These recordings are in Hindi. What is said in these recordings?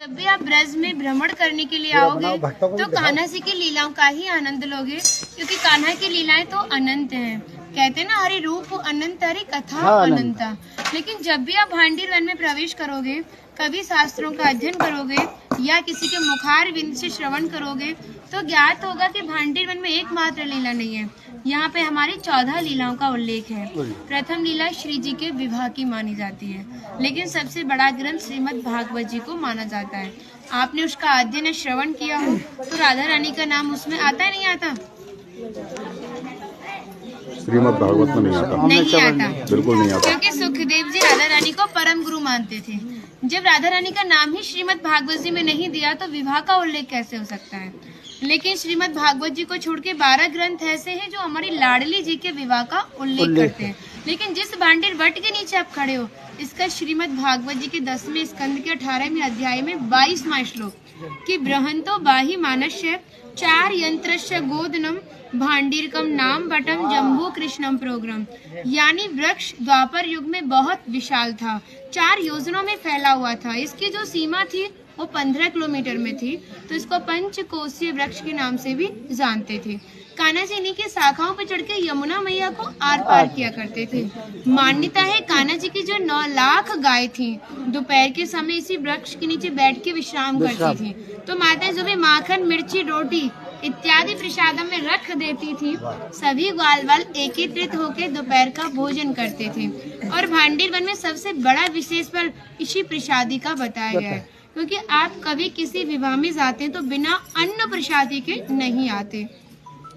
जब भी आप ब्रज में भ्रमण करने के लिए आओगे तो कान्हा जी की लीलाओं का ही आनंद लोगे, क्योंकि कान्हा की लीलाएं तो अनंत हैं। कहते हैं ना, हरि रूप अनंत हरि कथा अनंता। लेकिन जब भी आप भांडीर वन में प्रवेश करोगे, कभी शास्त्रों का अध्ययन करोगे या किसी के मुखार विंद से श्रवण करोगे तो ज्ञात होगा कि भांडीर वन में एकमात्र लीला नहीं है, यहाँ पे हमारी 14 लीलाओं का उल्लेख है। प्रथम लीला श्री जी के विवाह की मानी जाती है, लेकिन सबसे बड़ा ग्रंथ श्रीमद् भागवत जी को माना जाता है। आपने उसका अध्ययन श्रवण किया हो तो राधा रानी का नाम उसमें आता है नहीं आता? श्रीमद् भागवत में नहीं आता, बिल्कुल नहीं आता, क्योंकि सुखदेव जी राधा रानी को परम गुरु मानते थे। जब राधा रानी का नाम ही श्रीमद् भागवत जी में नहीं दिया तो विवाह का उल्लेख कैसे हो सकता है? लेकिन श्रीमद् भागवत जी को छोड़ के 12 ग्रंथ ऐसे हैं जो हमारी लाडली जी के विवाह का उल्लेख करते हैं। लेकिन जिस भांडीर वट के नीचे आप खड़े हो, इसका श्रीमद् भागवत जी के 10वें स्कंद के 18वें अध्याय में 22वां श्लोक कि बृहंतो बाहि मानस्य 4 यंत्रस्य गोदनम भांडीरकम नाम बटम जम्बू कृष्णम प्रोग्राम, यानी वृक्ष द्वापर युग में बहुत विशाल था, 4 योजनों में फैला हुआ था। इसकी जो सीमा थी वो 15 किलोमीटर में थी, तो इसको पंचकोशीय वृक्ष के नाम से भी जानते थे। कान्हा जी इन्हीं की शाखाओं पर चढ़ के यमुना मैया को आर पार किया करते थे। मान्यता है कान्हा जी की जो 9 लाख गाय थी, दोपहर के समय इसी वृक्ष के नीचे बैठ के विश्राम करती थी। तो माताएं जो भी माखन, मिर्ची, रोटी इत्यादि प्रसादम में रख देती थी, सभी ग्वाल वाल एकत्रित होकर दोपहर का भोजन करते थे। और भांडीर वन में सबसे बड़ा विशेष पर इसी प्रसादी का बताया गया है, क्योंकि आप कभी किसी विवाह में जाते हैं तो बिना अन्न प्रसादी के नहीं आते।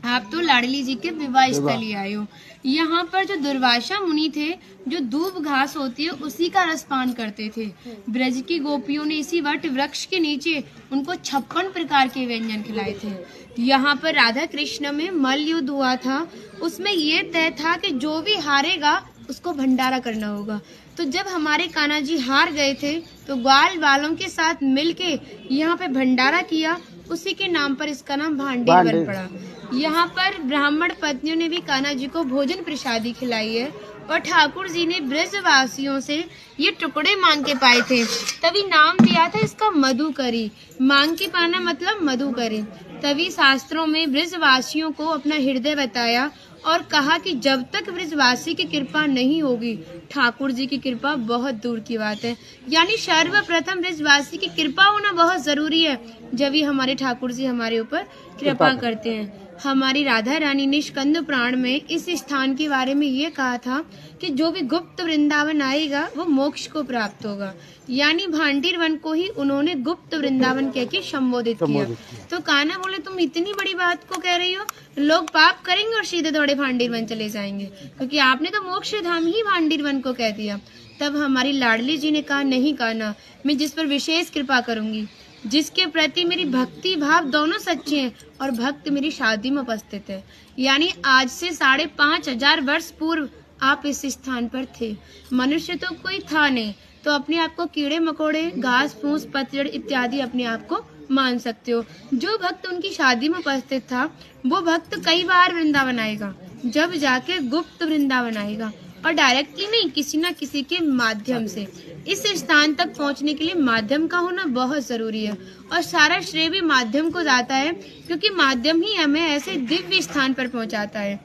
आप तो लाडली जी के विवाह स्थल ही आए हो। यहाँ पर जो दुर्वासा मुनि थे, जो दूब घास होती है उसी का रसपान करते थे। ब्रज की गोपियों ने इसी वट वृक्ष के नीचे उनको 56 प्रकार के व्यंजन खिलाए थे। यहाँ पर राधा कृष्ण में मल्ल युद्ध हुआ था, उसमें ये तय था कि जो भी हारेगा उसको भंडारा करना होगा। तो जब हमारे कान्हा जी हार गए थे तो ग्वाल वालों के साथ मिलके यहाँ पे भंडारा किया, उसी के नाम पर इसका नाम भांडीर वन पड़ा। यहाँ पर ब्राह्मण पत्नियों ने भी कान्हा जी को भोजन प्रसादी खिलाई है, और ठाकुर जी ने ब्रजवासियों से ये टुकड़े मांग के पाए थे, तभी नाम दिया था इसका मधुकरी। मांग के पाना मतलब मधुकरी। तभी शास्त्रों में ब्रजवासियों को अपना हृदय बताया और कहा कि जब तक ब्रजवासी की कृपा नहीं होगी, ठाकुर जी की कृपा बहुत दूर की बात है। यानी सर्वप्रथम ब्रजवासी की कृपा होना बहुत जरूरी है, जब ही हमारे ठाकुर जी हमारे ऊपर कृपा करते हैं। हमारी राधा रानी ने स्कंद पुराण में इस स्थान के बारे में ये कहा था कि जो भी गुप्त वृंदावन आएगा वो मोक्ष को प्राप्त होगा। यानी भांडीर वन को ही उन्होंने गुप्त वृंदावन कह के संबोधित किया। तो कान्हा बोले, तुम इतनी बड़ी बात को कह रही हो, लोग पाप करेंगे और सीधे दौड़े भांडीर वन चले जाएंगे, क्योंकि आपने तो मोक्ष धाम ही भांडीर वन को कह दिया। तब हमारी लाडली जी ने कहा, नहीं कान्हा, मैं जिस पर विशेष कृपा करूंगी, जिसके प्रति मेरी भक्ति भाव दोनों सच्चे हैं और भक्त मेरी शादी में उपस्थित है। यानी आज से 5,500 वर्ष पूर्व आप इस स्थान पर थे। मनुष्य तो कोई था नहीं, तो अपने आप को कीड़े मकोड़े, घास फूस, पतझड़ इत्यादि अपने आप को मान सकते हो। जो भक्त उनकी शादी में उपस्थित था वो भक्त कई बार वृंदावन आएगा, जब जाके गुप्त वृंदावन आएगा, और डायरेक्टली नहीं, किसी न किसी के माध्यम से। इस स्थान तक पहुंचने के लिए माध्यम का होना बहुत जरूरी है, और सारा श्रेय भी माध्यम को जाता है, क्योंकि माध्यम ही हमें ऐसे दिव्य स्थान पर पहुंचाता है।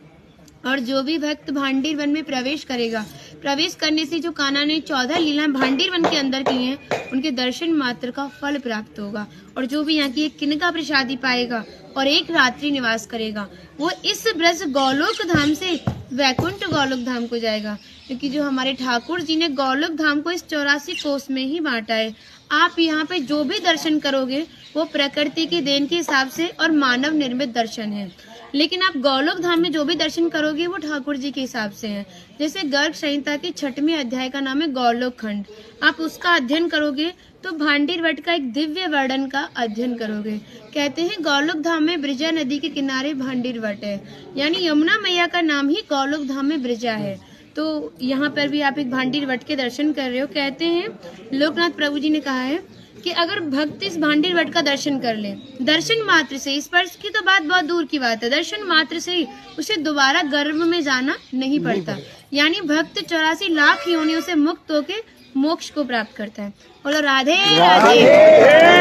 और जो भी भक्त भांडीर वन में प्रवेश करेगा, प्रवेश करने से जो कान्हा ने 14 लीला भांडीर वन के अंदर की हैं, उनके दर्शन मात्र का फल प्राप्त होगा। और जो भी यहाँ की एक किनका प्रसादी पाएगा और एक रात्रि निवास करेगा, वो इस ब्रज गौलोक धाम से वैकुंठ गौलोक धाम को जाएगा, क्योंकि जो हमारे ठाकुर जी ने गौलोक धाम को इस 84 कोस में ही बांटा है। आप यहाँ पे जो भी दर्शन करोगे वो प्रकृति की देन के हिसाब से और मानव निर्मित दर्शन है, लेकिन आप गौलोक धाम में जो भी दर्शन करोगे वो ठाकुर जी के हिसाब से है। जैसे गर्ग संहिता के 6वें अध्याय का नाम है गौलोक खंड, आप उसका अध्ययन करोगे तो भांडीर वट का एक दिव्य वर्णन का अध्ययन करोगे। कहते हैं गौलोक धाम में ब्रिजा नदी के किनारे भांडीर वट है, यानी यमुना मैया का नाम ही गौलोक धाम में ब्रिजा है। तो यहाँ पर भी आप एक भांडीर वट के दर्शन कर रहे हो। कहते हैं लोकनाथ प्रभु जी ने कहा है कि अगर भक्त इस भांडीर वट का दर्शन कर ले, दर्शन मात्र से, स्पर्श की तो बात बहुत दूर की बात है, दर्शन मात्र से ही उसे दोबारा गर्भ में जाना नहीं पड़ता। यानी भक्त 84 लाख योनियों से मुक्त होके मोक्ष को प्राप्त करता है। बोलो राधे राधे।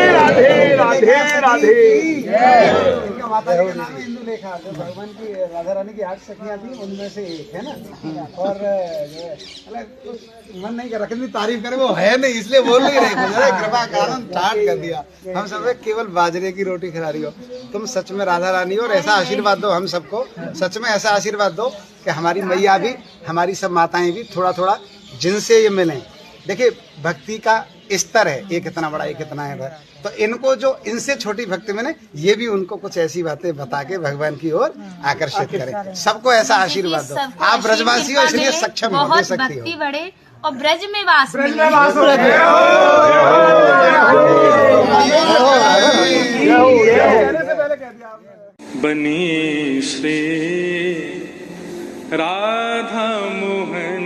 राधे इनका माता जी का नाम है इंदु लेखा, जो भगवान की राधा रानी की 8 सखियां थी उनमें से एक है ना। और मन नहीं कर रहा कितनी तारीफ करे, वो है नहीं इसलिए बोल नहीं रहे, कृपा कारण स्टार्ट कर दिया। हम सब केवल बाजरे की रोटी खिला रही हो, तुम सच में राधा रानी हो। और ऐसा आशीर्वाद दो हम सबको, सच में ऐसा आशीर्वाद दो कि हमारी मैया भी, हमारी सब माताएं भी थोड़ा थोड़ा जिनसे ये मिलें। देखिए भक्ति का स्तर है, एक इतना बड़ा एक इतना है, तो इनको जो इनसे छोटी भक्ति में ये भी उनको कुछ ऐसी बातें बता के भगवान की ओर आकर्षित करें। सबको ऐसा आशीर्वाद दो। आप ब्रजवासी हो इसलिए सक्षम हो, दे सकती हो। बढ़े और ब्रज में वास बनी श्री राधा मोहन